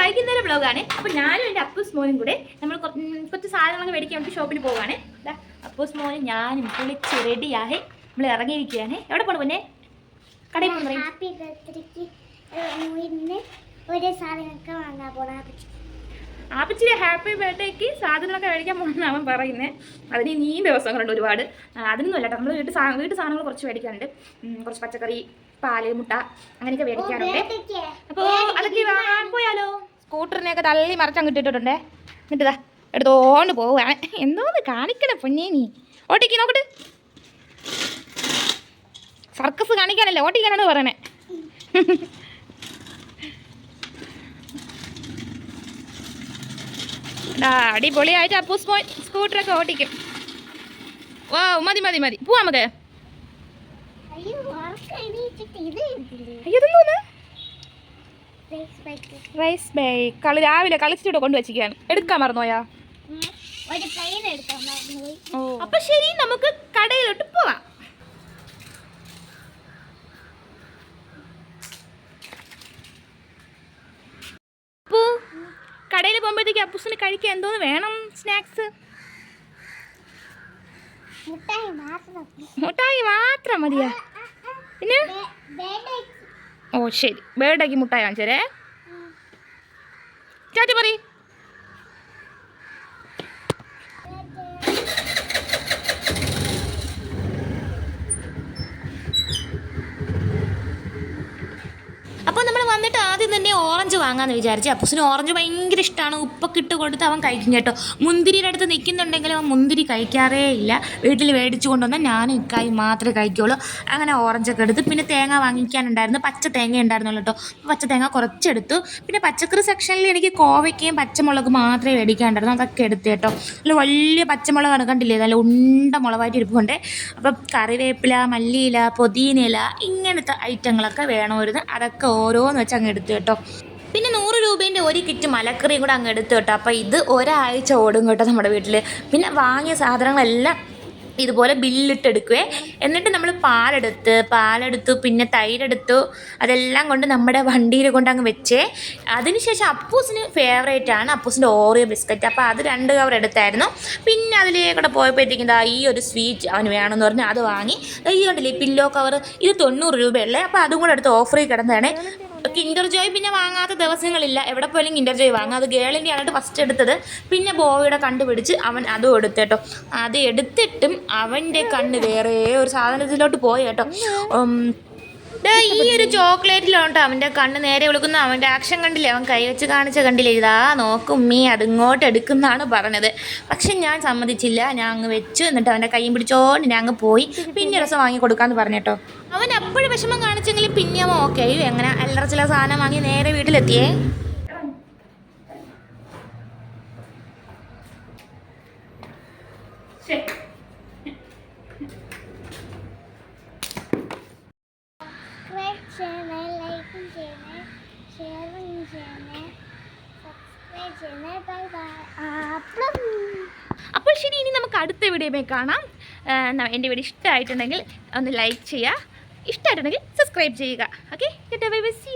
വൈകുന്നേരം വ്ളോഗാണ്. അപ്പോൾ ഞാനും എൻ്റെ അപ്പൂസ് മോനും കൂടെ നമ്മൾ കുറച്ച് സാധനങ്ങളൊക്കെ മേടിക്കാൻ വേണ്ടി ഷോപ്പിൽ പോവാണ്. അപ്പൂസ് മോനും ഞാനും കുളിച്ച് റെഡിയായി നമ്മൾ ഇറങ്ങിയിരിക്കുകയാണ്. എവിടെ പോകണം പിന്നെ? കടയിൽ പോകുന്നത്. ഹാപ്പി ബർത്ത്ഡേക്ക് ഒരു സാധനമൊക്കെ വാങ്ങാൻ പോകണം. ആപ്പിച്ചിരി ഹാപ്പി ബർത്ത്ഡേക്ക് സാധനങ്ങളൊക്കെ മേടിക്കാൻ പോകണമെന്ന് അവൻ പറയുന്നത്. അതിന് നീ ദിവസങ്ങളുണ്ട് ഒരുപാട്. അതിനൊന്നും അല്ല, നമ്മൾ വീട്ടു സാധനങ്ങൾ കുറച്ച് മേടിക്കാനുണ്ട്. കുറച്ച് പച്ചക്കറി, പാല്, മുട്ട അങ്ങനെയൊക്കെ മേടിക്കാനുണ്ട്. അപ്പോൾ അതൊക്കെ പോയാലോ? സ്കൂട്ടറിനെയൊക്കെ തള്ളി മറിച്ചങ്ങ് ഇട്ടിട്ടുണ്ടേ. എന്നിട്ട് എടുത്തോണ്ട് പോവുകയാണ്. എന്തോന്ന് കാണിക്കണം പൊന്നേ നീ. ഓട്ടിക്ക് നോക്കട്ടെ. സർക്കസ് കാണിക്കാനല്ലേ, ഓട്ടിക്കാനാണ് പറയണേ. അടിപൊളിയായിട്ട് അപ്പൂ സ്കൂട്ടറൊക്കെ ഓട്ടിക്കും. വാ, മതി മതി മതി, പോവാ നമുക്ക്. റൈസ് ബൈക്ക് രാവിലെ കളിച്ചിട്ട് കൊണ്ടുവച്ചിരിക്കുകയാണ്. എടുക്കാൻ മറന്നോയാ? അപ്പൊ ശരി, നമുക്ക് കടയിലോട്ട് പോവാം. അപ്പൂ, കടയിൽ പോകുമ്പോഴത്തേക്ക് അപ്പൂസിന് കഴിക്കാൻ എന്തോന്ന് വേണം? സ്നാക്സ്? മുട്ടായി മാത്രം മതിയാ? പിന്നെ ഓ ശരി, ബേർഡേക്ക് മുട്ടായി വാങ്ങിച്ചേ. ചാച്ച പറ. അപ്പോൾ നമ്മൾ വന്നിട്ട് ആദ്യം തന്നെ ഓറഞ്ച് വാങ്ങാമെന്ന് വിചാരിച്ചു. അപ്പൂസിന് ഓറഞ്ച് ഭയങ്കര ഇഷ്ടമാണ്. ഉപ്പൊക്കെ ഇട്ട് കൊടുത്ത് അവൻ കഴിക്കും കേട്ടോ. മുന്തിരിയുടെ അടുത്ത് നിൽക്കുന്നുണ്ടെങ്കിലും അവൻ മുന്തിരി കഴിക്കാറേ ഇല്ല. വീട്ടിൽ മേടിച്ചു കൊണ്ടുവന്നാൽ ഞാനും ഇക്കായി മാത്രമേ കഴിക്കുള്ളൂ. അങ്ങനെ ഓറഞ്ചൊക്കെ എടുത്ത്, പിന്നെ തേങ്ങ വാങ്ങിക്കാനുണ്ടായിരുന്നു. പച്ച തേങ്ങ ഉണ്ടായിരുന്നുള്ളൂ കേട്ടോ. പച്ച തേങ്ങ കുറച്ചെടുത്തു. പിന്നെ പച്ചക്കറി സെക്ഷനിൽ എനിക്ക് കോവയ്ക്കയും പച്ചമുളക് മാത്രമേ മേടിക്കാനുണ്ടായിരുന്നു. അതൊക്കെ എടുത്തു കേട്ടോ. നല്ല വലിയ പച്ചമുളകാണ്, കണ്ടില്ലേ? നല്ല ഉണ്ട മുളകായിട്ട് ഇരിപ്പുണ്ട്. അപ്പം കറിവേപ്പില, മല്ലിയില, പുതിനയില ഇങ്ങനത്തെ ഐറ്റങ്ങളൊക്കെ വേണമായിരുന്നു. അതൊക്കെ ഓരോന്ന് വെച്ച് അങ്ങ് എടുത്തു കേട്ടോ. പിന്നെ 100 രൂപേൻ്റെ ഒരു കിറ്റ് മലക്കറിയും കൂടെ അങ്ങ് എടുത്തു കേട്ടോ. അപ്പോൾ ഇത് ഒരാഴ്ച ഓടും കേട്ടോ നമ്മുടെ വീട്ടിൽ. പിന്നെ വാങ്ങിയ സാധനങ്ങളെല്ലാം ഇതുപോലെ ബില്ലിട്ട് എടുക്കുവേ. എന്നിട്ട് നമ്മൾ പാലെടുത്തു, പിന്നെ തൈരെടുത്തു. അതെല്ലാം കൊണ്ട് നമ്മുടെ വണ്ടിയിൽ കൊണ്ട് അങ്ങ് വെച്ചേ. അതിനുശേഷം അപ്പൂസിന് ഫേവറേറ്റാണ് അപ്പൂസിൻ്റെ ഓറിയോ ബിസ്ക്കറ്റ്. അപ്പോൾ അത് 2 കവർ എടുത്തായിരുന്നു. പിന്നെ അതിലേക്കൂടെ പോയപ്പോഴത്തേക്കും ഈ ഒരു സ്വീറ്റ് അവന് വേണമെന്ന് പറഞ്ഞ് അത് വാങ്ങി. ഈ കണ്ടില്ലേ പില്ലോ കവർ, ഇത് 90 രൂപയല്ലേ. അപ്പോൾ അതും കൂടെ എടുത്ത് ഓഫറിൽ കിടന്നതാണ്. കിൻഡർ ജോയ് പിന്നെ വാങ്ങാത്ത ദിവസങ്ങളില്ല. എവിടെ പോയാലും കിൻഡർ ജോയ് വാങ്ങാം. അത് ഗേളിൻ്റെ ആയിട്ട് ഫസ്റ്റ് എടുത്തത്. പിന്നെ ബോയുടെ കണ്ടുപിടിച്ച് അവൻ അതും എടുത്തു കേട്ടോ. അത് എടുത്തിട്ടും അവൻ്റെ കണ്ണ് വേറെ ഒരു സാധനത്തിലോട്ട് പോയി കേട്ടോ. ഈ ഒരു ചോക്ലേറ്റിലോട്ടോ അവൻ്റെ കണ്ണ് നേരെ വിളിക്കുന്ന. അവൻ്റെ ആക്ഷൻ കണ്ടില്ലേ? അവൻ കൈവച്ച് കാണിച്ച കണ്ടില്ലേ? ഇതാ നോക്കും മീ, അതിങ്ങോട്ട് എടുക്കുന്നതാണ് പറഞ്ഞത്. പക്ഷെ ഞാൻ സമ്മതിച്ചില്ല. ഞാൻ അങ്ങ് വെച്ചു. എന്നിട്ട് അവൻ്റെ കൈയും പിടിച്ചോണ്ട് ഞാൻ അങ്ങ് പോയി. പിന്നെ രസം വാങ്ങി കൊടുക്കാമെന്ന് പറഞ്ഞു കേട്ടോ. അവൻ അപ്പോഴും വിഷമം കാണിച്ചെങ്കിലും പിന്നെ അവൻ ഓക്കെ ആയി. എങ്ങനെ അല്ലറ ചില സാധനം വാങ്ങി നേരെ വീട്ടിലെത്തിയേ. അപ്പോൾ ശരി, ഇനി നമുക്ക് അടുത്ത വീഡിയോയിൽ കാണാം. എൻ്റെ വീഡിയോ ഇഷ്ടമായിട്ടുണ്ടെങ്കിൽ ഒന്ന് ലൈക്ക് ചെയ്യുക. ഇഷ്ടമായിട്ടുണ്ടെങ്കിൽ സബ്സ്ക്രൈബ് ചെയ്യുക. Okay, bye bye, see U.